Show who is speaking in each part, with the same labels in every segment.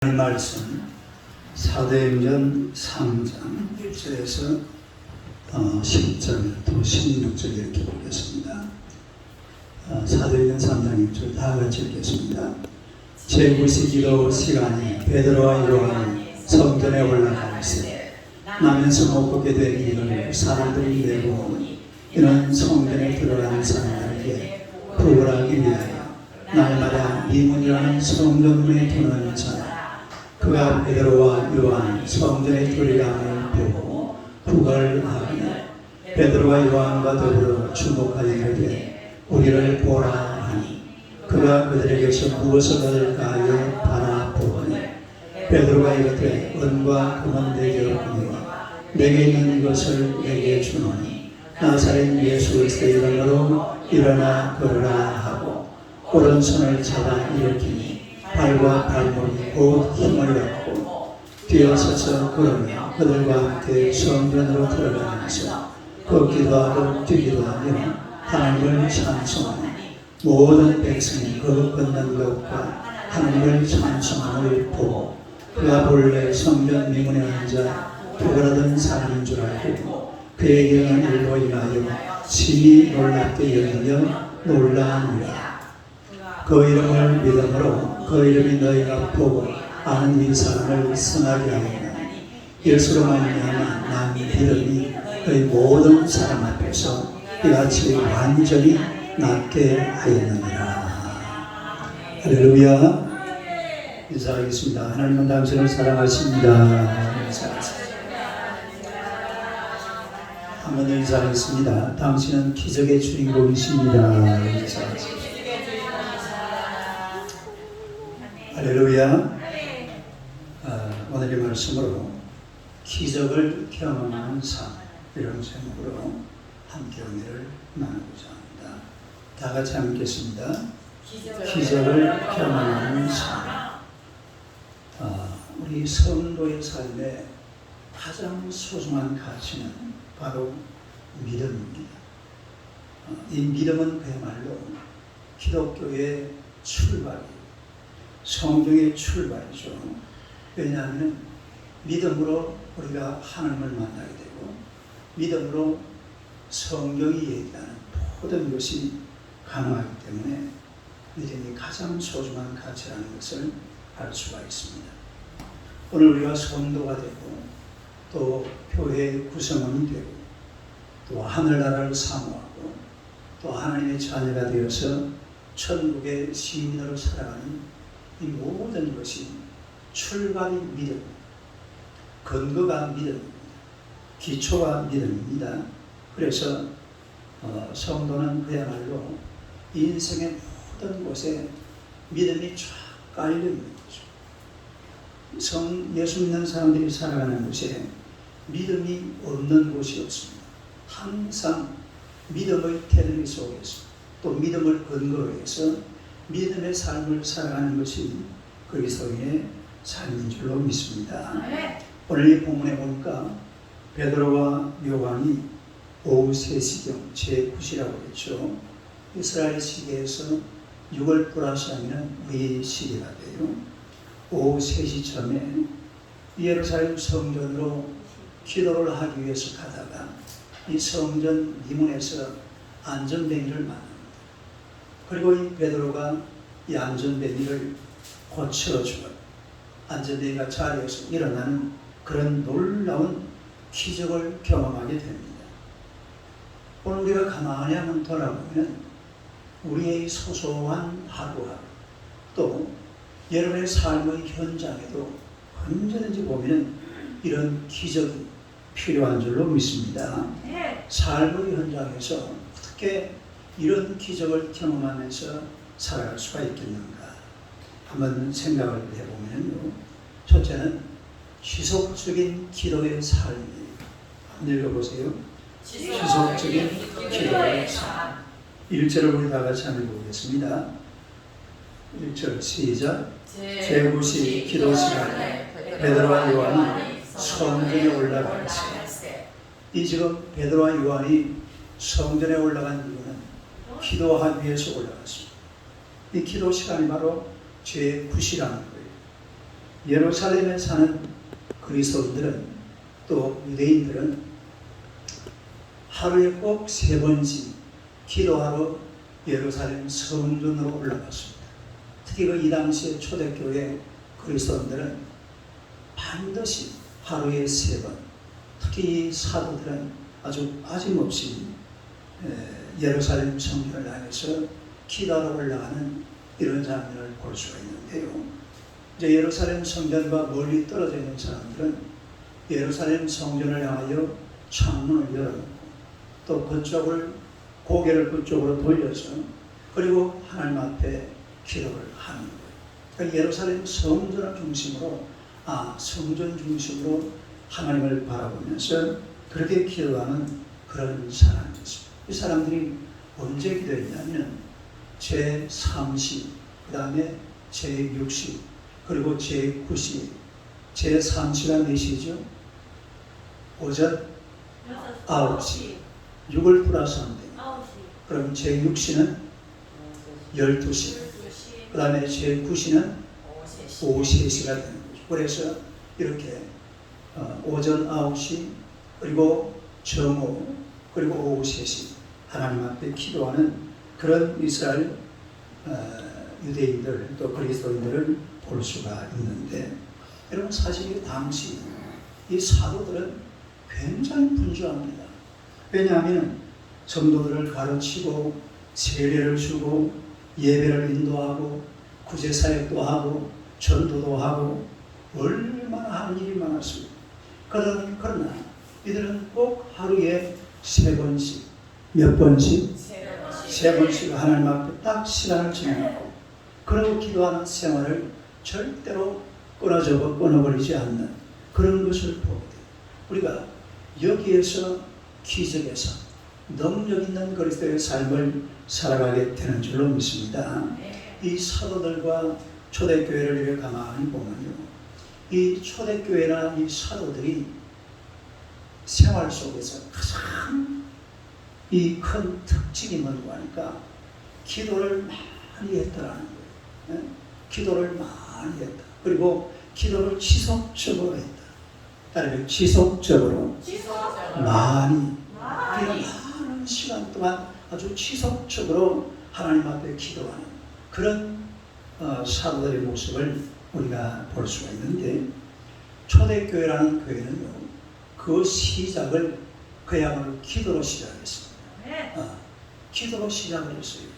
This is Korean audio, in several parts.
Speaker 1: 하나님 말씀 사도행전 3장 1절에서 10절 또 16절 이렇게 보겠습니다. 사도행전 3장 1절 다 같이 읽겠습니다. 제9시 기도 시간에 베드로와 요한이 성전에 올라가서 나면서 못 보게 된 이를 사람들이 내보니 이는 성전에 들어가는 사람들에게 구걸하기 위하여 날마다 미문이라는 성전문에 두는 자라. 그가 베드로와 요한 성전에 들어감을 보고 구걸하며 베드로와 요한과 더불어 주목하여 이르되 우리를 보라 하니 그가 그들에게서 무엇을 얻을까 하여 바라보니 베드로가 이르되 은과 금은 내게 없으니와 내게 있는 것을 내게 주노니 나사렛 예수 그리스도의 이름으로 일어나 걸으라 하고 오른손을 잡아 일으키니 발과 발목이 곧 힘을 얻고 뛰어서서 걸으며 그들과 함께 성전으로 들어가면서 걷기도 하고 뛰기도 하며 하나님을 찬송하니 모든 백성이 그 걷는 것과 하나님을 찬송함을 보고 그가 본래 성전 미문에 앉아 도그라든 사람인 줄 알고 그에게 한 일로 인하여 심히 놀랍게 여기며 놀라니라. 그 이름을 믿음으로 그 이름이 너희가 보고 아는 이 사람을 승하게 하였나니 예수로 말미암아 난 믿음이 너희 모든 사람 앞에서 이같이 완전히 낫게 하였느니라. 할렐루야. 인사하겠습니다. 하나님은 당신을 사랑하십니다. 한번 더 인사하겠습니다. 당신은 기적의 주인공이십니다. 인사하겠습니다. 할렐루야. 오늘의 말씀으로 기적을 경험하는 삶, 이런 제목으로 함께 은혜를 나누고자 합니다. 다 같이 함께했습니다. 기적을 경험하는 삶. 우리 성도의 삶에 가장 소중한 가치는 바로 믿음입니다. 이 믿음은 그야말로 기독교의 출발이에요. 성경의 출발이죠. 왜냐하면 믿음으로 우리가 하나님을 만나게 되고 믿음으로 성경이 얘기하는 모든 것이 가능하기 때문에 믿음이 가장 소중한 가치라는 것을 알 수가 있습니다. 오늘 우리가 성도가 되고 또 교회의 구성원이 되고 또 하늘나라를 사모하고 또 하나님의 자녀가 되어서 천국의 시민으로 살아가는 이 모든 것이 출발이 믿음, 근거가 믿음입니다. 기초가 믿음입니다. 그래서 성도는 그야말로 인생의 모든 곳에 믿음이 쫙 깔려 있는 거죠. 예수 믿는 사람들이 살아가는 곳에 믿음이 없는 곳이 없습니다. 항상 믿음의 테두리 속에서 또 믿음을 근거로 해서 믿음의 삶을 살아가는 것이 그리스도인의 삶인 줄로 믿습니다. 오늘 이 본문에 보니까 베드로와 요한이 오후 3시경 제9시라고 했죠. 이스라엘 시계에서 6월 플러스 하면 이 시계가 돼요. 오후 3시쯤에 예루살렘 성전으로 기도를 하기 위해서 가다가 이 성전 미문에서 안전뱅이를 만납니다. 그리고 이 베드로가 이 안전뱅이를 고쳐주고 안전뱅이가 자리에서 일어나는 그런 놀라운 기적을 경험하게 됩니다. 오늘 우리가 가만히 한번 돌아보면 우리의 소소한 하루하루 또 여러분의 삶의 현장에도 언제든지 보면 이런 기적이 필요한 줄로 믿습니다. 삶의 현장에서 어떻게 이런 기적을 경험하면서 살아갈 수가 있겠는가 한번 생각을 해보면요. 첫째는 지속적인 기도의 삶이에요. 한번 읽어보세요. 지속적인 기도의 삶. 1절을 우리 다 같이 한번 보겠습니다. 1절 시작. 제9시 기도 시간에 베드로와 요한이 성전에 올라갔어요. 이 지금 베드로와 요한이 성전에 올라간 이유는 기도하기 위해서 올라갔습니다. 이 기도 시간이 바로 제9시라는 거예요. 예루살렘에 사는 그리스도인들은 또 유대인들은 하루에 꼭 3번씩 기도하러 예루살렘 성전으로 올라갔습니다. 특히 이 당시에 초대교회 그리스도인들은 반드시 하루에 3번, 특히 사도들은 아주 빠짐없이 예루살렘 성전을 향해서 기도하러 올라가는 이런 장면을 볼 수가 있는데요. 이제 예루살렘 성전과 멀리 떨어져 있는 사람들은 예루살렘 성전을 향하여 창문을 열어놓고 또 그쪽을 고개를 그쪽으로 돌려서 그리고 하나님 앞에 기도를 하는 거예요. 그러니까 예루살렘 성전을 중심으로 성전 중심으로 하나님을 바라보면서 그렇게 기도하는 그런 사람들이었습니다. 이 사람들이 언제 기도했냐면 제3시, 그 다음에 제6시, 그리고 제9시, 제3시가 몇 시죠? 오전 9시, 6을 플러스 하면 돼요. 그럼 제6시는 12시, 그 다음에 제9시는 오후 3시가 되는 거죠. 그래서 이렇게 오전 9시, 그리고 정오, 그리고 오후 3시 하나님 앞에 기도하는 그런 이스라엘 유대인들 또 그리스도인들을 볼 수가 있는데, 여러분 사실 당시 이 사도들은 굉장히 분주합니다. 왜냐하면 성도들을 가르치고 세례를 주고 예배를 인도하고 구제사역도 하고 전도도 하고 얼마나 하는 일이 많았습니다. 그러나 이들은 꼭 하루에 3번씩, 몇 번씩? 3번씩 하나님 앞에 딱 시간을 정해놓고 그러고 기도하는 생활을 절대로 끊어버리지 않는 그런 것을 보게 돼요. 우리가 여기에서 기적에서 능력 있는 그리스도의 삶을 살아가게 되는 줄로 믿습니다. 이 사도들과 초대교회를 이렇게 가만히 보면요, 이 초대교회나 이 사도들이 생활 속에서 가장 이 큰 특징이 뭔가 하니까 기도를 많이 했더라는 거예요. 기도를 많이 했다. 그리고 기도를 지속적으로 했다. 따르면 지속적으로 많이 많은 시간 동안 아주 지속적으로 하나님 앞에 기도하는 그런 사도들의 모습을 우리가 볼 수가 있는데, 초대교회라는 교회는요, 그 시작을 그야말로 기도로 시작했습니다. 기도로 시작을 했어요.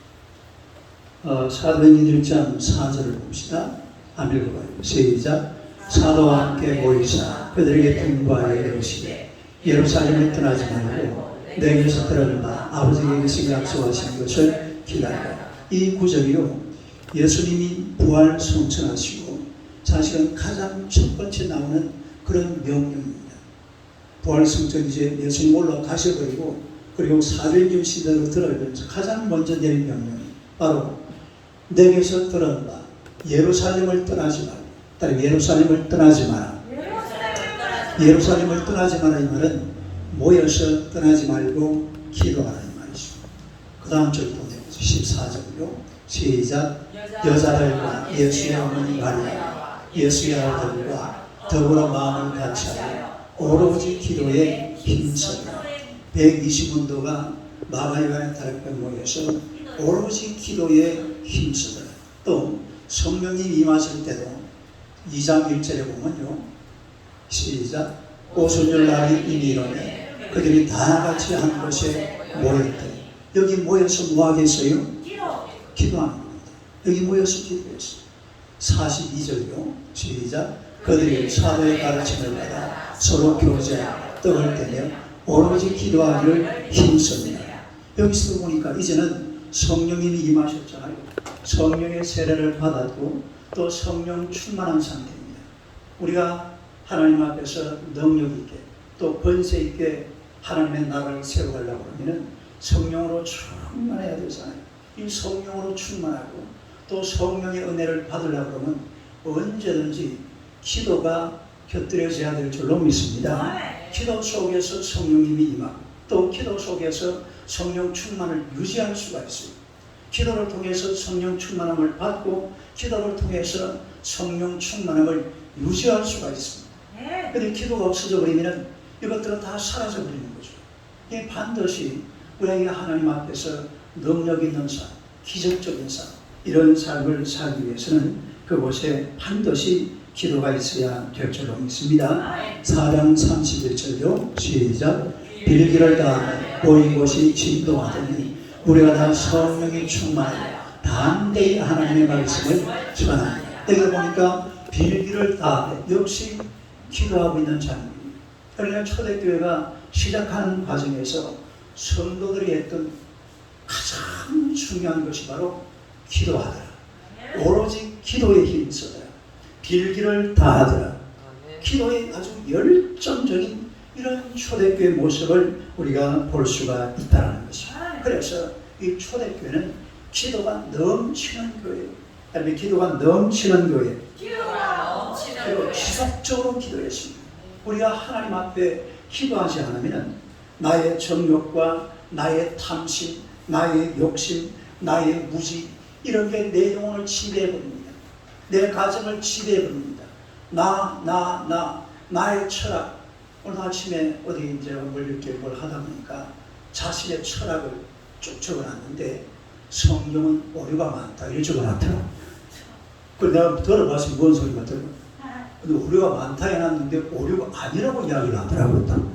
Speaker 1: 사도행전 1장 4절을 봅시다. 한번 읽어봐요. 시작. 사도와 함께 모이사 그들에게 분부하여 이르시되 예루살렘을 떠나지 말고 내게서 들은 바 아버지에게서 약속하신 것을 기다리라. 이 구절이요, 예수님이 부활 성천하시고 사실은 가장 첫 번째 나오는 그런 명령입니다. 부활 성천 이제 예수님 올라가셔버리고 그리고 사도행전 시대로 들어가면서 가장 먼저 내린 명령이 바로 내게서 들은 바 예루살렘을 떠나지 말고, 예루살렘을 떠나지 마라. 예루살렘을 떠나지 마라 이 말은 모여서 떠나지 말고 기도하라 이 말이죠. 그 다음 절 보세요. 14절로 시작. 여자들과 예수의 어머니 마리아, 예수의 아들과 더불어 마음을 같이하여 오로지 기도에 힘쓰라. 120문도가 마가요한의 다락방에 모여서 오로지 기도에 힘쓰더라. 또 성령이 임하실 때도 2장 1절에 보면요, 시작. 오순절날이 이미 이르매 그들이 다 같이 한 곳에 모였대. 여기 모여서 뭐 하겠어요? 기도하는 겁니다. 여기 모여서 기도했어요. 42절요, 시작. 그들이 사도의 가르침을 받아 서로 교제하고 떡을 떼며 오로지 기도하기를 힘씁니다. 여기서 보니까 이제는 성령님이 임하셨잖아요. 성령의 세례를 받았고 또 성령 충만한 상태입니다. 우리가 하나님 앞에서 능력 있게 또 권세 있게 하나님의 나라를 세워가려고 하면 성령으로 충만해야 되잖아요. 이 성령으로 충만하고 또 성령의 은혜를 받으려고 하면 언제든지 기도가 곁들여져야 될 줄로 믿습니다. 기도 속에서 성령님이 임하고 또 기도 속에서 성령 충만을 유지할 수가 있어요. 기도를 통해서 성령 충만함을 받고 기도를 통해서 성령 충만함을 유지할 수가 있습니다. 근데 기도가 없어져 버리면 이것들은 다 사라져 버리는 거죠. 이 반드시 우리에게 하나님 앞에서 능력 있는 삶, 기적적인 삶, 이런 삶을 살기 위해서는 그곳에 반드시 기도가 있어야 될 줄로 믿습니다. 4장 31절요. 시작. 빌기를 다하며 보인 곳이 진동하더니 우리가 다 성령이 충만하여 담대히 하나님의 말씀을 전합니다. 여기 보니까 빌기를 다하며 역시 기도하고 있는 장면입니다. 그러니까 초대교회가 시작하는 과정에서 성도들이 했던 가장 중요한 것이 바로 기도하더라. 오로지 기도에 힘써더라. 빌기를 다하더라. 기도에 아주 열정적인 이런 초대교회 모습을 우리가 볼 수가 있다는 것입니다. 그래서 이 초대교회는 기도가 넘치는 교회예요. 아니면 기도가 넘치는 교회. 그리고 지속적으로 기도했습니다. 우리가 하나님 앞에 기도하지 않으면 나의 정욕과 나의 탐심, 나의 욕심, 나의 무지, 이런 게 내 영혼을 지배해버립니다. 내 가정을 지배해버립니다. 나의 철학. 오늘 아침에 어디 이제 이렇게 뭘 하다 보니까 자신의 철학을 쭉 적어놨는데 성경은 오류가 많다. 이렇게 적어놨더라고요. 그걸 내가 들어봤으면 뭔 소리 같더라고요. 근데 오류가 많다 해놨는데 오류가 아니라고 이야기를 하더라고요.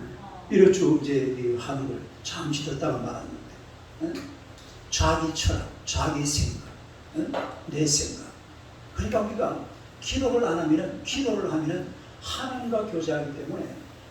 Speaker 1: 이렇게 쭉 이제 하는 걸 잠시 듣다가 말았는데, 응? 자기 철학, 자기 생각, 응? 내 생각. 그러니까 우리가 기도를 하면은 하나님과 교제하기 때문에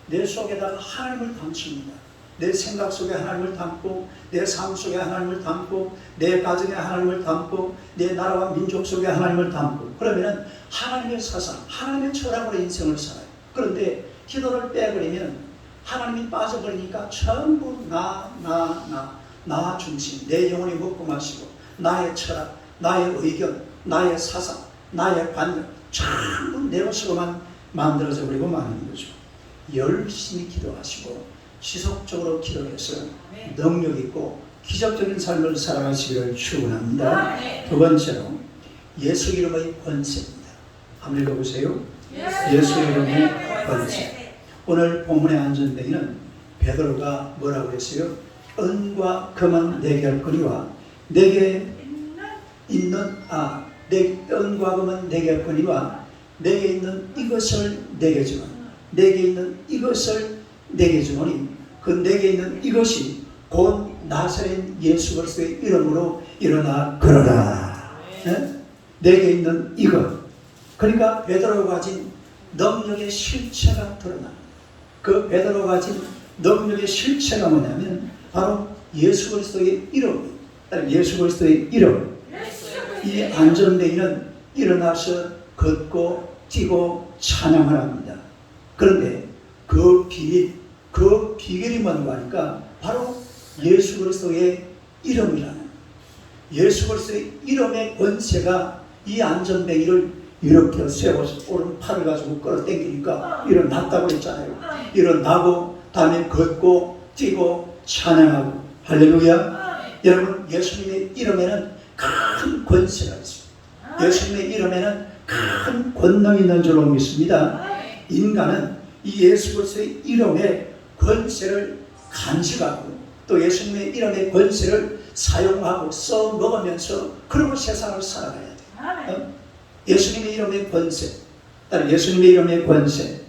Speaker 1: 내 속에다가 하나님을 담습니다. 내 생각 속에 하나님을 담고, 내 삶 속에 하나님을 담고, 내 가정에 하나님을 담고, 내 나라와 민족 속에 하나님을 담고, 그러면은 하나님의 사상, 하나님의 철학으로 인생을 살아요. 그런데 기도를 빼버리면 하나님이 빠져버리니까 전부 나 중심, 내 영혼이 먹고 마시고, 나의 철학, 나의 의견, 나의 사상, 나의 관념, 전부 내 것으로만 만들어져 버리고 마는 거죠. 열심히 기도하시고 지속적으로 기도해서 능력 있고 기적적인 삶을 살아가시기를 축원합니다. 두 번째로 예수 이름의 권세입니다. 한번 읽어보세요. 예수 이름의 권세. 오늘 본문의 안전뱅이는 베드로가 뭐라고 했어요? 은과 금은 내게 할 거니와 내게 있는 은과 금은 내게 할 거니와 내게 있는 이것을 내게 주면 내게 있는 이것을 내게 주노니 그 내게 있는 이것이 곧 나사렛 예수 그리스도의 이름으로 일어나 걸어라. 네? 내게 있는 이것. 그러니까 베드로가 가진 능력의 실체가 드러납니다. 그 베드로가 가진 능력의 실체가 뭐냐면 바로 예수 그리스도의 이름. 예수 그리스도의 이름. 이 안전뱅이는 일어나서 걷고 뛰고 찬양을 합니다. 그런데 그 비결이 뭔가 하니까 바로 예수 그리스도의 이름이라는, 예수 그리스도의 이름의 권세가 이 안전뱅이를 이렇게 세워서 오른팔을 가지고 끌어당기니까 일어났다고 했잖아요. 일어나고 다음에 걷고 뛰고 찬양하고. 할렐루야. 여러분, 예수님의 이름에는 큰 권세가 있습니다. 예수님의 이름에는 큰 권능이 있는 줄로 믿습니다. 인간은 이 예수 그리스도의 이름의 권세를 간직하고 또 예수님의 이름의 권세를 사용하고 써먹으면서 그러고 세상을 살아가야 돼요. 예수님의 이름의 권세, 예수님의 이름의 권세,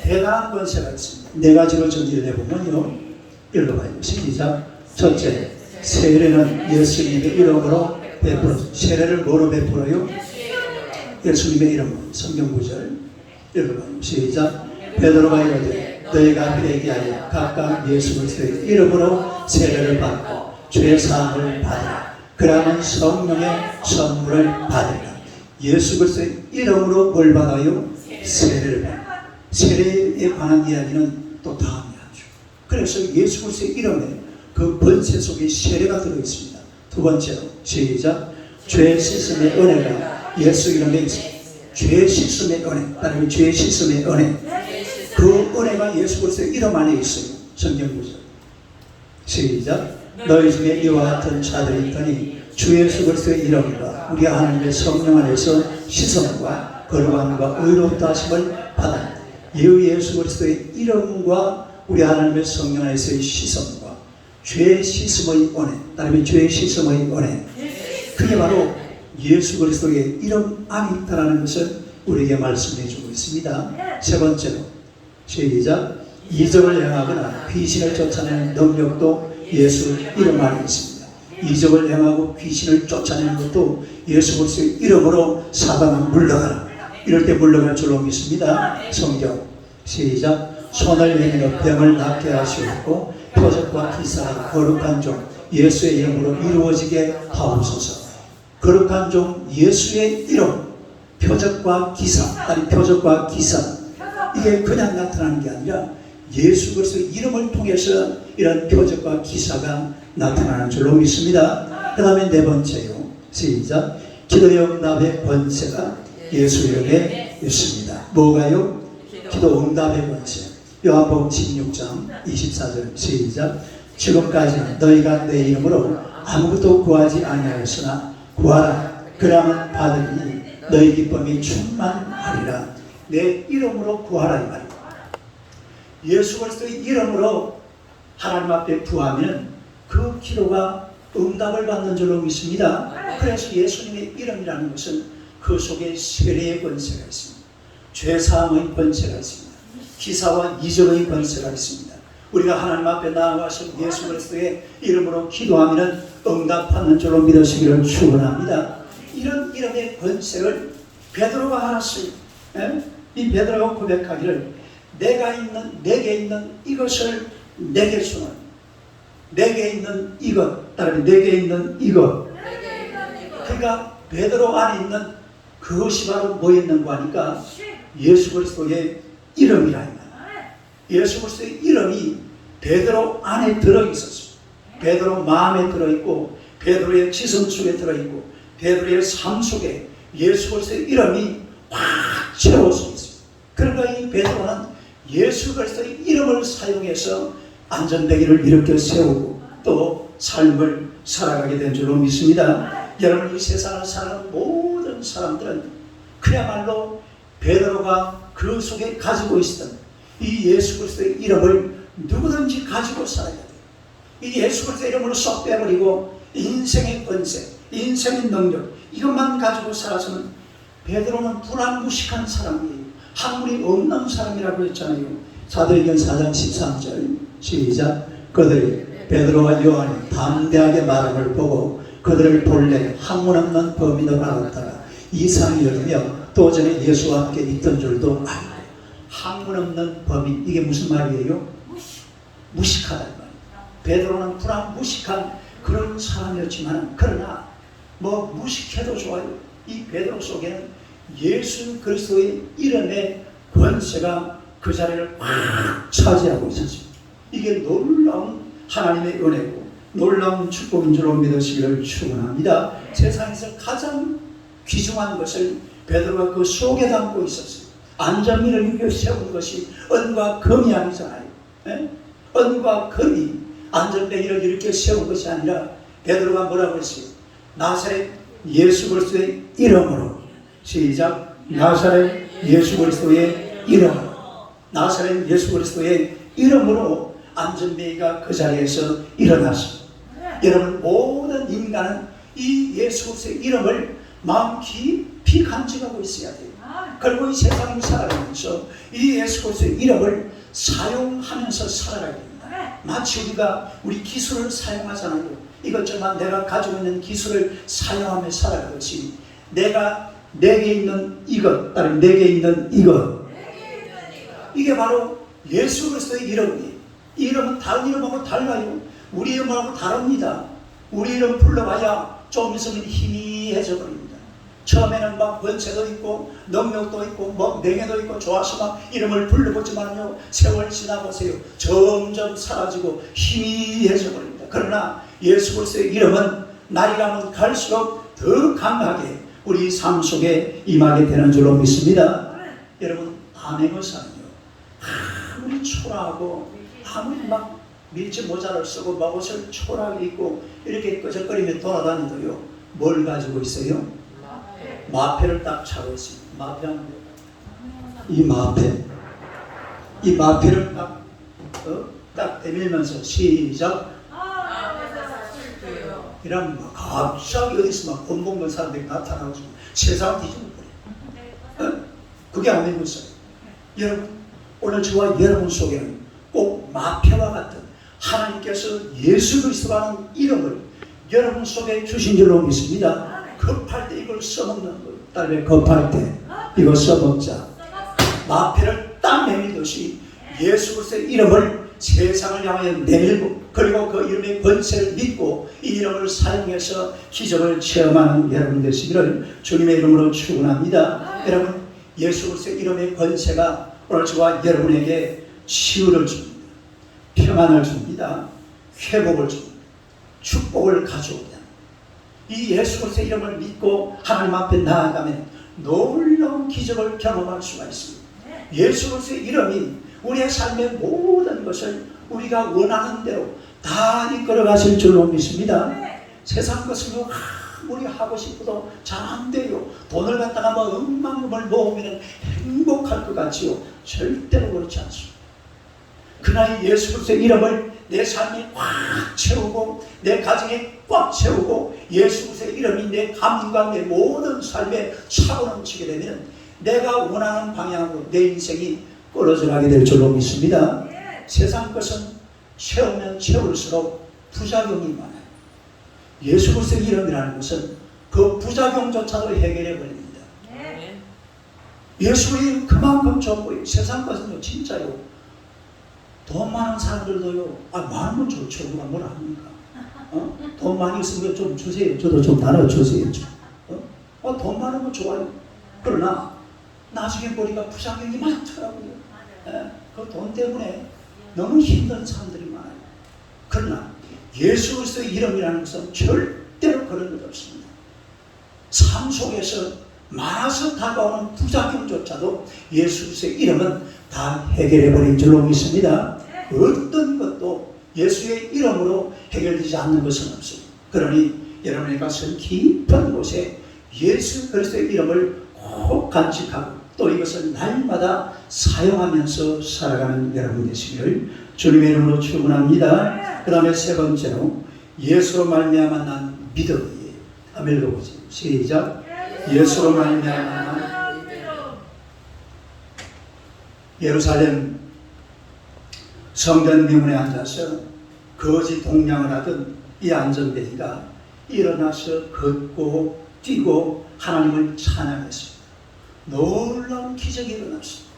Speaker 1: 대단한 권세가 있습니다. 네 가지로 정리를 해보면요, 읽어봐요. 시작. 첫째, 세례는 예수님의 이름으로 베풀어. 세례를 뭐로 베풀어요? 예수님의 이름으로. 성경 구절 읽어봐요. 시작. 베드로가 이르되 너희가 회개하여 각각 예수 그리스도의 이름으로 세례를 받고 죄 사함을 받으라. 그러면 성령의 선물을 받으라. 예수 그리스도의 이름으로 뭘 받아요? 세례를 받아요. 세례에 관한 이야기는 또 다음에 하죠. 그래서 예수 그리스도의 이름에 그 권세 속에 세례가 들어있습니다. 두 번째로 시작. 죄 씻음의 은혜가 예수 이름에 있습니다. 죄 씻음의 은혜, 따르면 죄 씻음의 은혜. 그 은혜가 예수 그리스도의 이름 안에 있어요. 성경 구절. 시작. 너희 중에 이와 같은 자들이 있더니 주 예수 그리스도의 이름과 우리 하나님의 성령 안에서 씻음과 거룩함과 의롭다 하심을 받아 예수 그리스도의 이름과 우리 하나님의 성령 안에서의 시선과 죄의 씻음의 은혜, 따르면 죄의 씻음의 은혜, 그게 바로 예수 그리스도의 이름 안에 있다는 것을 우리에게 말씀해 주고 있습니다. 세 번째로 시작. 이적을 행하거나 귀신을 쫓아내는 능력도 예수 이름 안에 있습니다. 이적을 행하고 귀신을 쫓아내는 것도 예수 그리스도의 이름으로 사단은 물러가라. 이럴 때 물러갈 줄로 믿습니다. 성경 시작. 손을 내밀어 병을 낫게 하시옵고 표적과 기사가 거룩한 종 예수의 이름으로 이루어지게 하옵소서. 거룩한 종 예수의 이름, 표적과 기사, 아니 표적과 기사, 이게 그냥 나타나는 게 아니라 예수 그리스도의 이름을 통해서 이런 표적과 기사가 나타나는 줄로 믿습니다. 그 다음에 네 번째요. 시작. 기도의 응답의 권세가 예수 이름에 있습니다. 뭐가요? 기도 응답의 권세. 요한복음 16장 24절 시작. 지금까지 너희가 내 이름으로 아무것도 구하지 아니하였으나 구하라. 그러면 받으리니 너희 기쁨이 충만하리라. 내 이름으로 구하라 이 말이다. 예수 그리스도의 이름으로 하나님 앞에 구하면 그 기도가 응답을 받는 줄로 믿습니다. 그래서 예수님의 이름이라는 것은 그 속에 세례의 권세가 있습니다. 죄사함의 권세가 있습니다. 기사와 이적의 권세가 있습니다. 우리가 하나님 앞에 나아가서 예수 그리스도의 이름으로 기도하면 응답받는 줄로 믿으시기를 축원합니다. 이런 이름의 권세를 베드로가 알았어요. 이 베드로가 고백하기를 내게 있는 이것을 내게 주는, 내게 있는 이것, 따라서 내게 있는 이것. 그러니까 베드로 안에 있는 그것이 바로 뭐 있는가 하니까 예수 그리스도의 이름이라 이 말이야. 예수 그리스도의 이름이 베드로 안에 들어있었어. 베드로 마음에 들어있고 베드로의 지성 속에 들어있고 베드로의 삶 속에 예수 그리스도의 이름이 확 채워져 있어요. 그러니까 이 베드로는 예수 그리스도의 이름을 사용해서 안전대기를 일으켜 세우고 또 삶을 살아가게 된 줄로 믿습니다. 여러분, 이 세상을 사는 모든 사람들은 그야말로 베드로가 그 속에 가지고 있었던 이 예수 그리스도의 이름을 누구든지 가지고 살아야 돼요. 이 예수 그리스도의 이름으로 쏙 빼버리고 인생의 권세, 인생의 능력 이것만 가지고 살아서는 베드로는 불안무식한 사람이에요. 학문이 없는 사람이라고 했잖아요. 사도행전 4장 13절 시작. 그들이 베드로와 요한이 담대하게 말함을 보고 그들을 본래 학문 없는 범인으로 알았다가 이상이 여기며 또 전에 예수와 함께 있던 줄도 알고. 학문 없는 범인, 이게 무슨 말이에요? 무식하다는 말이에요. 베드로는 불안무식한 그런 사람이었지만 그러나 뭐 무식해도 좋아요. 이 베드로 속에는 예수 그리스도의 이름의 권세가 그 자리를 꽉 차지하고 있었습니다. 이게 놀라운 하나님의 은혜고 놀라운 축복인 줄로 믿으시기를 축원합니다. 세상에서 가장 귀중한 것을 베드로가 그 속에 담고 있었어요. 안전미를 이겨 세운 것이 은과 금이 아니잖아요. 네? 은과 금이 안전뱅이를 이렇게 세운 것이 아니라 베드로가 뭐라고 했어요? 나사렛 예수 그리스도의 이름으로 시작. 나사렛 예수 그리스도의 이름으로 나사렛 예수 그리스도의 이름으로 안전뱅이가 그 자리에서 일어났습니다. 여러분, 모든 인간은 이 예수 그리스도의 이름을 마음 깊이 간직하고 있어야 돼요. 그리고 이 세상을 살아가면서 이 예수 그리스도의 이름을 사용하면서 살아가야 됩니다. 마치 우리가 우리 기술을 사용하잖아요. 이것저것 내가 가지고 있는 기술을 사용하며 살아가듯이 내게 있는 이것, 다른 내게 있는 이것, 이게 바로 예수 그리스도의 이름이에요. 이 이름은 다른 이름하고 달라요. 우리 이름하고 다릅니다. 우리 이름 불러봐야 좀 있으면 희미해져 버립니다. 처음에는 막 권세도 있고 능력도 있고 뭐 명예도 있고 좋아서 막 이름을 불러보지만요, 세월 지나보세요. 점점 사라지고 희미해져 버립니다. 그러나 예수 그리스도의 이름은 날이 가면 갈수록 더 강하게 우리 삶 속에 임하게 되는 줄로 믿습니다. 여러분, 암행어사는요, 아무리 초라하고 아무리 막 밀짚 모자를 쓰고 막 옷을 초라하게 입고 이렇게 끄적거리며 돌아다니도요, 뭘 가지고 있어요? 마패를 딱 차고 있습니다. 마패하는 거예요. 이 마패. 이 마패를 딱 내밀면서 시작. 이러면 막 갑자기 어디서 막 곤봉건 사람들이 나타나가지고 세상을 뒤집어버려요. 그게 아니고 있어요. 여러분, 오늘 저와 여러분 속에는 꼭 마패와 같은 하나님께서 예수 그리스도라는 이름을 여러분 속에 주신 줄로 믿습니다. 급할 때 이걸 써먹는 거예요. 딸에 급할 때 이거 써먹자. 마패를 딱 내밀듯이 예수 그리스도의 이름을 세상을 향하여 내밀고, 그리고 그 이름의 권세를 믿고 이 이름을 사용해서 기적을 체험하는 여러분 되시기를 주님의 이름으로 축원합니다. 여러분, 예수 그리스도의 이름의 권세가 오늘 저와 여러분에게 치유를 줍니다. 평안을 줍니다. 회복을 줍니다. 축복을 가져옵니다. 이 예수 그리스도의 이름을 믿고 하나님 앞에 나아가면 놀라운 기적을 경험할 수가 있습니다. 예수 그리스도의 이름이 우리의 삶의 모든 것을 우리가 원하는 대로 다 이끌어 가실 줄로 믿습니다. 세상 것은 아무리 하고 싶어도 잘 안 돼요. 돈을 갖다가 뭐 억만금을 모으면 행복할 것 같지요. 절대로 그렇지 않습니다. 그러나 예수 그리스도의 이름을 내 삶이 꽉 채우고 내 가정에 꽉 채우고 예수 그리스도의 이름이 내 가문과 내 모든 삶에 차고 넘치게 되면 내가 원하는 방향으로 내 인생이 끌어져가게 될 줄로 믿습니다. 세상 것은 채우면 채울수록 부작용이 많아요. 예수 그리스도의 이름이라는 것은 그 부작용조차도 해결해 버립니다. 예수의 이름 그만큼 좋고 세상 것은요 진짜요. 돈 많은 사람들도요 많으면 좋죠. 누가 뭐라 합니까? 돈 많이 있으면 좀 주세요. 저도 좀 나눠주세요. 돈 많으면 좋아요. 그러나 나중에 보니까 부작용이 많더라고요. 그 돈 때문에 너무 힘든 사람들이 많아요. 그러나 예수 그리스도의 이름이라는 것은 절대로 그런 것 없습니다. 삶 속에서 많아서 다가오는 부작용조차도 예수 그리스도의 이름은 다 해결해버린 줄로 믿습니다. 어떤 것도 예수의 이름으로 해결되지 않는 것은 없습니다. 그러니 여러분이 가서 깊은 곳에 예수 그리스도의 이름을 꼭 간직하고 또 이것을 날마다 사용하면서 살아가는 여러분 되시기를 주님의 이름으로 축원합니다. 그 다음에 세 번째로 예수로 말미암아 난 믿음이에요. 한번 읽어보세요. 시작. 예수로 말미암아 난 예루살렘 성전 미문에 앉아서 거지 동냥을 하던 이 안전뱅이가 일어나서 걷고 뛰고 하나님을 찬양했습니다. 놀라운 기적이 일어났습니다.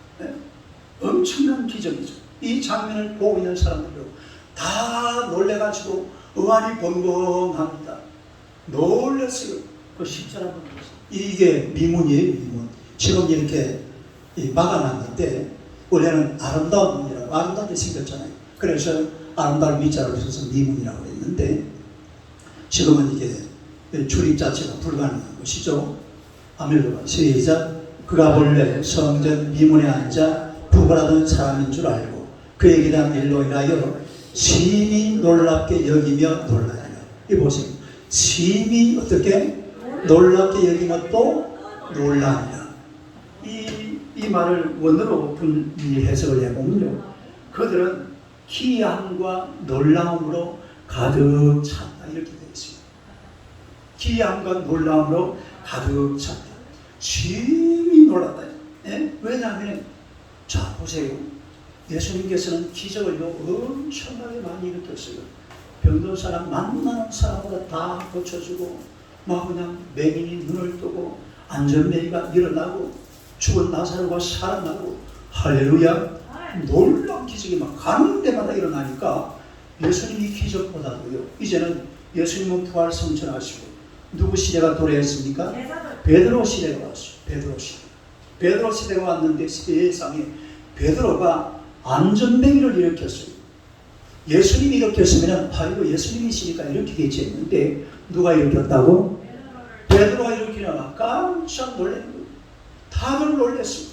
Speaker 1: 엄청난 기적이죠. 이 장면을 보고 있는 사람들도 다 놀래가지고 의안이 번번합니다. 놀랐어요. 그 십자가 보면서 이게 미문이에요. 미문. 지금 이렇게 막아놨는데 원래는 아름다운 문이라고 아름답게 생겼잖아요. 그래서 아름다운 미자로 써서 미문이라고 했는데 지금은 이게 출입 자체가 불가능한 것이죠. 아멘. 시작. 그가 본래 성전 미문에 앉아 부활하던 사람인 줄 알고 그에게 대한 일로 인하여 심히 놀랍게 여기며 놀라니라. 이 보세요. 심히 어떻게 놀랍게 여기며 또 놀라니라. 이 말을 원어로 분리해석을 해보면요, 그들은 기이함과 놀라움으로 가득 찼다 이렇게 되어 있습니다. 기이함과 놀라움으로 가득 찼다. 심히 놀랐다. 왜냐하면 자 보세요. 예수님께서는 기적을 엄청나게 많이 일으켰어요. 병든 사람 만나는 사람마다 다 고쳐주고 막 그냥 맹인이 눈을 뜨고 안전뱅이가 일어나고 죽은 나사로가 살아나고 할렐루야. 놀라운 기적이 막 가는 데마다 일어나니까 예수님이 기적보다도요 이제는 예수님은 부활 성천하시고 누구 시대가 도래했습니까? 베드로 시대가 왔어요. 베드로 시대. 베드로 시대가 왔는데 세상에 베드로가 안전뱅이를 일으켰어요. 예수님이 일으켰으면 이거 예수님이시니까 일으키겠지 했는데 누가 일으켰다고? 베드로가 일으키나 깜짝 놀란 거예요. 다들 놀랐어요.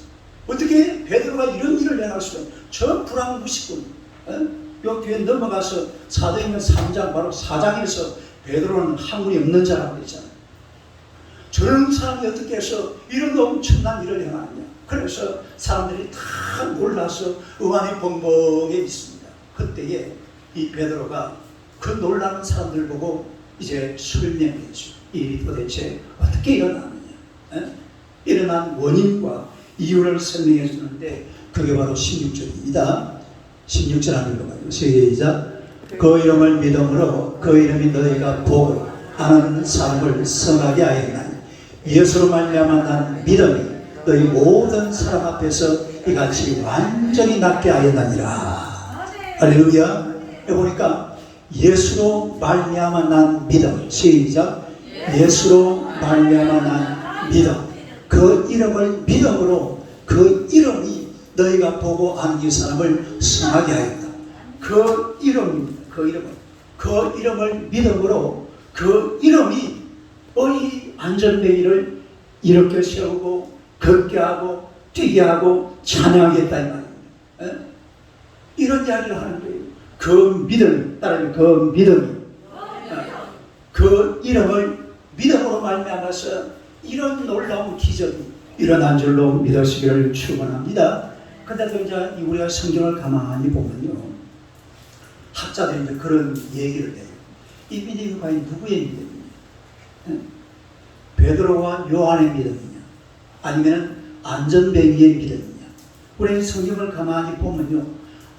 Speaker 1: 어떻게 베드로가 이런 일을 행할 수가? 저 불황무식군. 요 뒤에 넘어가서 사도행전 3장 바로 4장에서 베드로는 학문이 없는 자라고 했잖아요. 저 저런 사람이 어떻게 해서 이런 엄청난 일을 행하느냐. 그래서 사람들이 다 놀라서 의안에 벙벙해 있습니다. 그때에 이 베드로가 그 놀라는 사람들 보고 이제 설명해줘. 이 도대체 어떻게 일어나느냐. 일어난 원인과 이유를 설명해 주는데 그게 바로 16절입니다. 16절 한번 읽어봐요. 시작. 그 이름을 믿음으로 그 이름이 너희가 보고 아는 사람을 성하게 하였나니 예수로 말미암아 난 믿음이 너희 모든 사람 앞에서 이같이 완전히 낫게 하였나니라. 할렐루야. 여기 보니까 예수로 말미암아 난 믿음. 시작. 예수로 말미암아 난 믿음. 그 이름을 믿음으로 그 이름이 너희가 보고 아는 이 사람을 성하게 하였다. 그 이름입니다. 그 이름을 믿음으로 그 이름이 이 안전뱅이를 이렇게 세우고 걷게 하고 뛰게 하고 찬양하겠다 이 말입니다. 이런 이야기를 하는 거예요. 그 믿음, 따라서 그 믿음이 그 이름을 믿음으로 말미암아서 이런 놀라운 기적이 일어난 줄로 믿으시기를 축원합니다. 그런데도 이제 우리가 성경을 가만히 보면요, 학자들이 이제 그런 얘기를 해요. 이 믿음이 과연 누구의 믿음이냐? 베드로와 요한의 믿음이냐? 아니면 안전뱅이의 믿음이냐? 우리 성경을 가만히 보면요,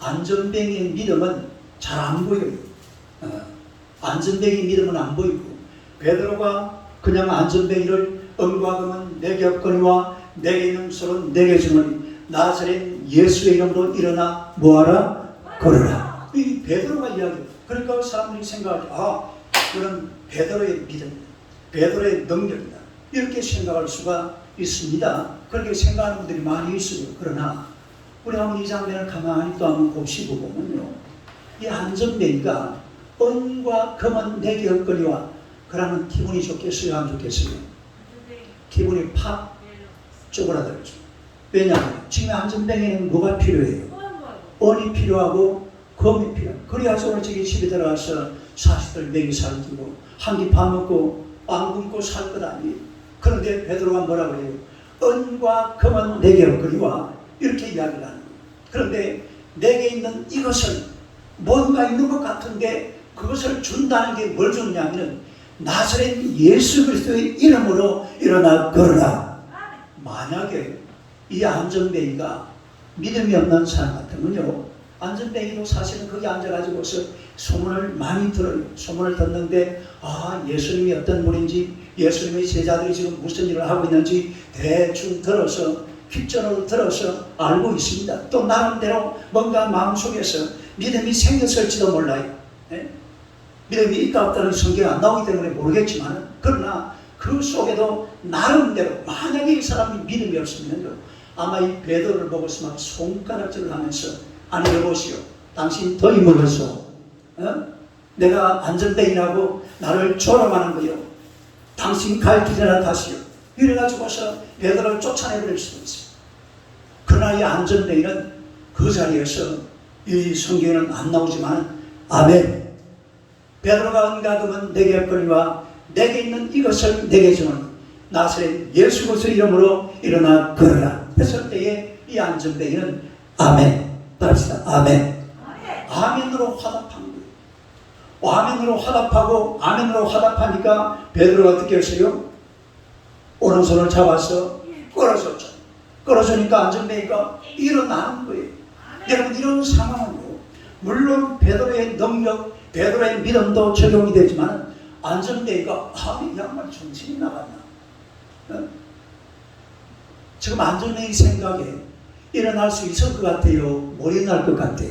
Speaker 1: 안전뱅이의 믿음은 잘 안 보여요. 안전뱅이 믿음은 안 보이고, 베드로가 그냥 안전뱅이를 은과 금은 내게 없거니와 내게 있는 손은 내게 주노니 나사렛 예수의 이름으로 일어나 뭐하라? 걸으라. 이 베드로가 이야기해요. 그러니까 사람들이 생각하죠. 그런 베드로의 믿음, 베드로의 능력이다. 이렇게 생각할 수가 있습니다. 그렇게 생각하는 분들이 많이 있어요. 그러나 우리 한번 이 장면을 가만히 또 한번 곱씹어 보면요, 이 안전뱅이가 은과 금은 내게 없거니와 그러면 기분이 좋겠어요? 안 좋겠어요? 기분이 팍 쪼그라들죠. 왜냐하면 지금 안전뱅이는 뭐가 필요해요? 은이 필요하고 금이 필요해요. 그래야서 오늘 저기 집에 들어가서 자식들 먹이 살기고 한 끼 밥 먹고 안 굶고 살 것 아니에요. 그런데 베드로가 뭐라고 해요? 은과 금은 내게 없거니와 이렇게 이야기를 하는 거예요. 그런데 내게 있는 이것을 뭔가 있는 것 같은데 그것을 준다는 게 뭘 주느냐면 나사렛 예수 그리스도의 이름으로 일어나 걸어라. 만약에 이 안전뱅이가 믿음이 없는 사람 같으면요, 안전뱅이도 사실은 거기 앉아가지고서 소문을 많이 들어요. 소문을 듣는데 예수님이 어떤 분인지, 예수님의 제자들이 지금 무슨 일을 하고 있는지 대충 들어서, 귓전으로 들어서 알고 있습니다. 또 나름대로 뭔가 마음속에서 믿음이 생겼을지도 몰라요. 믿음이 있다 없다는 성경이 안 나오기 때문에 모르겠지만, 그러나 그 속에도 나름대로 만약에 이 사람이 믿음이 없으면요, 아마 이 베드로를 보고서 막 손가락질을 하면서 아니 여보시오, 당신 더이 먹어서 내가 안전뱅이라고 나를 조롱하는 거요, 당신 갈 길이나 가시오, 이래가지고서 베드로를 쫓아내버릴 수도 있어요. 그러나 이 안전뱅이는 그 자리에서, 이 성경에는 안 나오지만 아멘, 베드로가 은과 금은 내게 없거니와 내게 있는 이것을 내게 주는 나사렛 예수 그리스도의 이름으로 일어나 걸어라 했을 때에 이 안전뱅이는 아멘, 따라합시다. 아멘. 아멘으로 화답한 거예요. 아멘으로 화답하고, 아멘으로 화답하니까 베드로가 어떻게 했어요? 오른손을 잡아서 끌어줬죠. 끌어주니까 안전뱅이가 일어나는 거예요. 여러분, 이런 상황은요, 물론 베드로의 능력, 베드로의 믿음도 적용이 되지만 안전뱅이가 이 양반 정신이 나갔나? 지금 안전뱅이 생각에 일어날 수 있을 것 같아요? 못 일어날 것 같아요?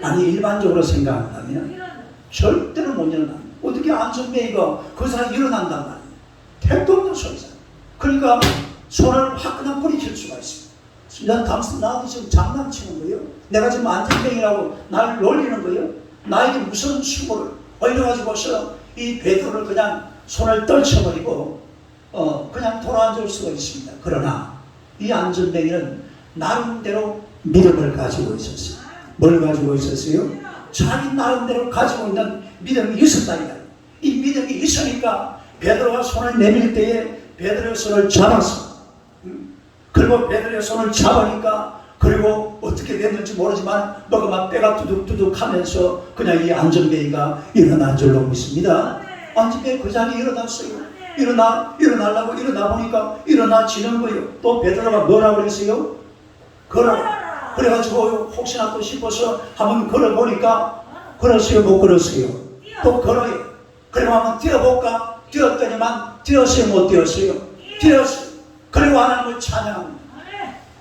Speaker 1: 아니, 일반적으로 생각한다면 절대로 못 일어납니다. 어떻게 안전뱅이가 그 사람이 일어난단 말이에요? 택도 없는 소리잖아요. 그러니까 손을 확 그냥 뿌리칠 수가 있어요. 나도 지금 장난치는 거예요? 내가 지금 안전뱅이라고 나를 놀리는 거예요? 나에게 무슨 수고를 이래가지고서 이 베드로를 그냥 손을 떨쳐버리고 그냥 돌아앉을 수가 있습니다. 그러나 이 안전뱅이는 나름대로 믿음을 가지고 있었어요. 뭘 가지고 있었어요? 자기 나름대로 가지고 있는 믿음이 있었다. 이 믿음이 있으니까 베드로가 손을 내밀 때에 베드로의 손을 잡았어. 그리고 베드로의 손을 잡으니까 그리고 어떻게 됐는지 모르지만 뭐가 막 뼈가 두둑두둑 하면서 그냥 이 안전뱅이가 일어난 줄로 믿습니다. 안전뱅이 그 자리에 일어났어요. 일어나려고 일어나 보니까 일어나지는 거예요. 또 베드로가 뭐라고 그랬어요? 걸어라. 그래가지고 혹시나 또 싶어서 한번 걸어보니까 걸었어요, 못 걸었어요? 또 걸어요. 그리고 한번 뛰어볼까? 뛰었더니만 뛰었어요, 못 뛰었어요? 뛰었어요. 그리고 하나님을 찬양합니다.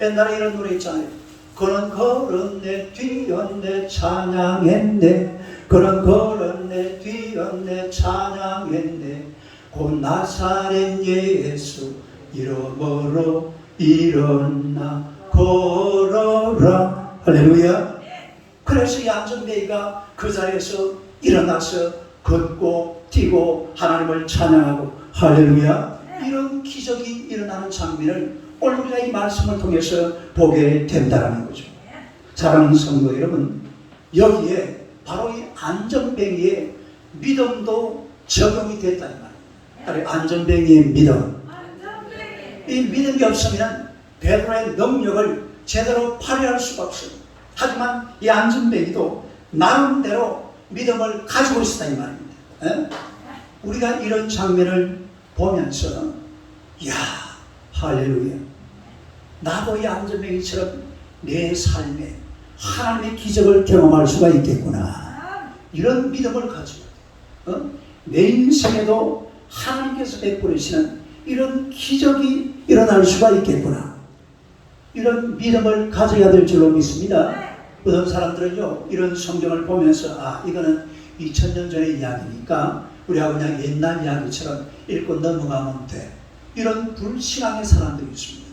Speaker 1: 옛날에 이런 노래 있잖아요. 그는 걸었네 뛰었네 찬양했네. 그는 걸었네 뛰었네 찬양했네. 곧 나사렛 예수 이름으로 일어나 걸어라. 할렐루야. 그래서 이 안전뱅이가 그 자리에서 일어나서 걷고 뛰고 하나님을 찬양하고 할렐루야. 이런 기적이 일어나는 장면을 오늘 우리가 이 말씀을 통해서 보게 된다는 거죠. 사랑하는 성도 여러분, 여기에 바로 이 안전뱅이의 믿음도 적용이 됐다 이 말이에요. 안전뱅이의 믿음. 이 믿음이 없으면 베드로의 능력을 제대로 발휘할 수가 없어요. 하지만 이 안전뱅이도 나름대로 믿음을 가지고 있었다 이 말입니다. 에? 우리가 이런 장면을 보면서 야 할렐루야, 나도 이 안전뱅이처럼 내 삶에 하나님의 기적을 경험할 수가 있겠구나. 이런 믿음을 가지고 내 인생에도 하나님께서 베풀으시는 이런 기적이 일어날 수가 있겠구나. 이런 믿음을 가져야 될 줄로 믿습니다. 어떤 사람들은요, 이런 성경을 보면서 이거는 2000년 전의 이야기니까 우리가 그냥 옛날 이야기처럼 읽고 넘어가면 돼. 이런 불신앙의 사람들이 있습니다.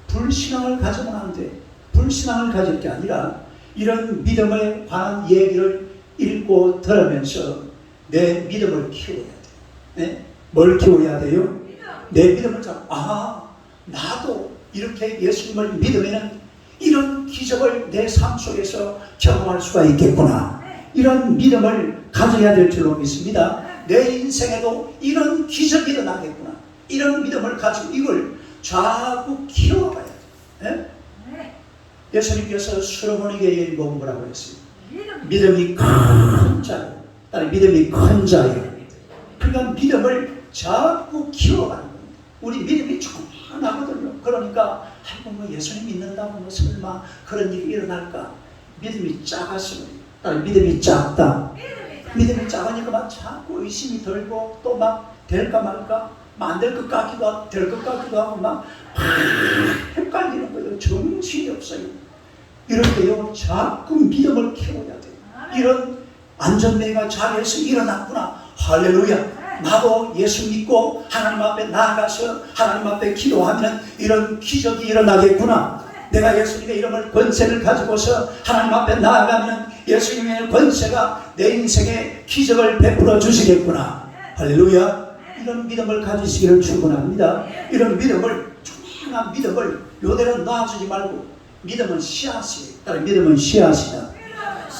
Speaker 1: 불신앙을 가지면 안 돼. 불신앙을 가질 게 아니라 이런 믿음에 관한 얘기를 읽고 들으면서 내 믿음을 키워야 돼. 네? 뭘 키워야 돼요? 내 믿음을 잡고 나도 이렇게 예수님을 믿으면 이런 기적을 내 삶 속에서 경험할 수가 있겠구나. 이런 믿음을 가져야 될 줄로 믿습니다. 내 인생에도 이런 기적이 일어나겠구나. 이런 믿음을 가지고 이걸 자꾸 키워가야 돼. 네? 예수님께서 솔로몬에게 여인 보고 뭐라고 했어요? 믿음이 큰 자요. 믿음이 큰 자요. 그러니까 믿음을 자꾸 키워가는 겁니다. 우리 믿음이 조그마하거든요. 그러니까 뭐 예수님 믿는다고 뭐 설마 그런 일이 일어날까? 믿음이 작아서 믿음이 작다. 믿음이 작으니까 막 자꾸 의심이 들고 또 막 될까 말까, 안 될 것 같기도 하고 될 것 같기도 하고 막 헷갈리는 거예요. 정신이 없어요. 이럴 때요, 자꾸 믿음을 키워야 돼요. 이런 안전뱅이가 자리에서 일어났구나. 할렐루야. 나도 예수 믿고 하나님 앞에 나아가서 하나님 앞에 기도하면 이런 기적이 일어나겠구나. 내가 예수님의 이름을 권세를 가지고서 하나님 앞에 나아가면 예수님의 권세가 내 인생에 기적을 베풀어 주시겠구나. 할렐루야. 이런 믿음을 가지시기를 축원합니다. 이런 믿음을, 조그마한 믿음을 요대로 놔주지 말고, 믿음은 씨앗이에요. 믿음은 씨앗이다.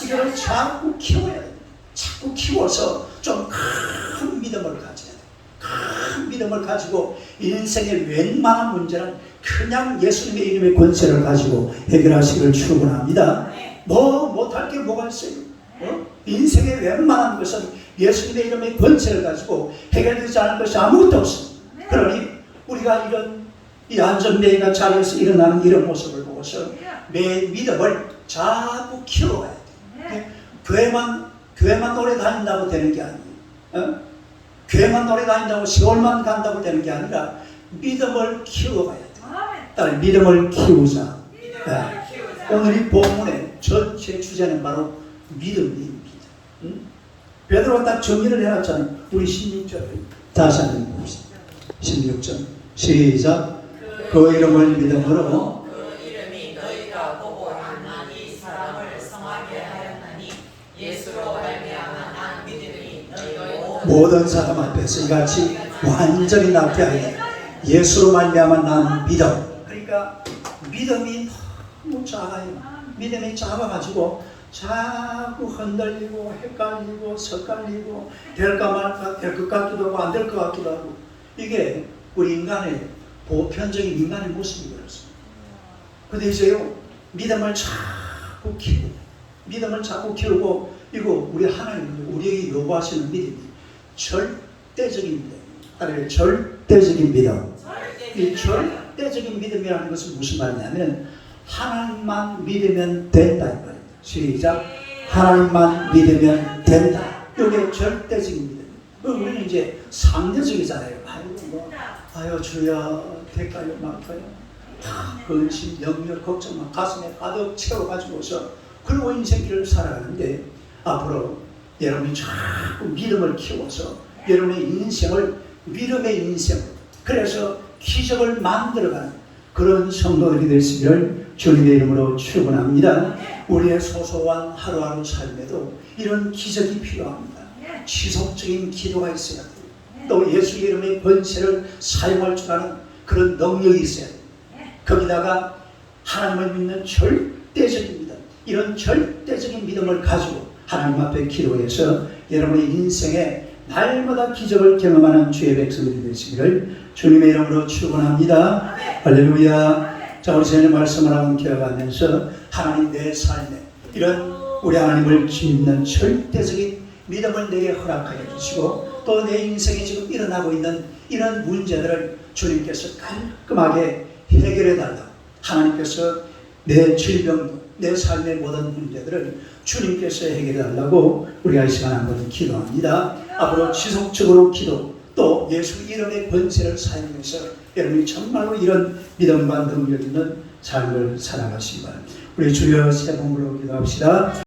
Speaker 1: 이거를 자꾸 키워야 돼요. 자꾸 키워서 좀 큰 믿음을 가져야 돼요. 큰 믿음을 가지고 인생의 웬만한 문제는 그냥 예수님의 이름의 권세를 가지고 해결하시기를 축원합니다. 뭐 못할 게 뭐가 있어요? 인생의 웬만한 것은 예수님의 이름의 권세를 가지고 해결되지 않을 것이 아무것도 없습니다. 그러니 우리가 이런 이 안전뱅이가 자리에서 일어나는 이런 모습을 보고서 내 믿음을 자꾸 키워가야 돼요. 교회만 오래 다닌다고 되는 게 아니에요. 교회만 오래 다닌다고 세월만 간다고 되는 게 아니라 믿음을 키워가야 돼요. 믿음을 키우자. 오늘 이 본문의 전체 주제는 바로 믿음입니다. 베드로가 딱 정리를 해놨잖아요. 우리 16절 다시 한번 봅시다. 16절 시작. 그 이름을 믿음으로
Speaker 2: 그 이름이 너희가 보고 난 이 사람을 성하게 하였나니 예수로 말미암아 난 믿음이 너희로
Speaker 1: 모든 사람 앞에서 이같이 완전히 낫게 하여 예수로 말미암아 난 믿음. 그러니까 믿음이 너무 작아요. 믿음이 작아가지고 자꾸 흔들리고 헷갈리고 섞갈리고 될까 말까, 될 것 같기도 하고 안 될 것 같기도 하고, 이게 우리 인간의 보편적인 인간의 모습이 그렇습니다. 그런데 이제요, 믿음을 자꾸 키우고 이거 우리 하나님 우리에게 요구하시는 믿음이 절대적인 믿음. 아래 절대적인 믿음. 이 절대적인 믿음이라는 것은 무슨 말이냐면 하나님만 믿으면 된다 이 말입니다. 시작. 하나님만 믿으면 된다. 이게 절대적인 믿음. 우리는 이제 상대적이잖아요. 아유 주여 대가요 막가요. 근심, 염려, 걱정만 가슴에 가득 채워가지고서 그리고 인생길을 살아가는데 앞으로 여러분이 자꾸 믿음을 키워서 여러분의 인생을 믿음의 인생, 그래서 기적을 만들어가는 그런 성도들이 되시기를 주님의 이름으로 축원합니다. 우리의 소소한 하루하루 삶에도 이런 기적이 필요합니다. 지속적인 기도가 있어야 돼요. 또 예수 이름의 권세를 사용할 줄 아는 그런 능력이 있어야 돼요. 거기다가 하나님을 믿는 절대적인 믿음, 이런 절대적인 믿음을 가지고 하나님 앞에 기도해서 여러분의 인생에 날마다 기적을 경험하는 주의 백성들이 되시기를 주님의 이름으로 축원합니다. 할렐루야. 자, 우리 새해 말씀을 한번 기억하면서 하나님 내 삶에 이런 우리 하나님을 믿는 절대적인 믿음을 내게 허락하여 주시고 또 내 인생에 지금 일어나고 있는 이런 문제들을 주님께서 깔끔하게 해결해 달라. 하나님께서 내 질병, 내 삶의 모든 문제들을 주님께서 해결해 달라고 우리가 이 시간 한번 기도합니다. 앞으로 지속적으로 기도, 또 예수 이름의 권세를 사용해서 여러분이 정말로 이런 믿음과 능력 있는 삶을 살아가시기 바랍니다. 우리 주여 새 몸으로 기도합시다.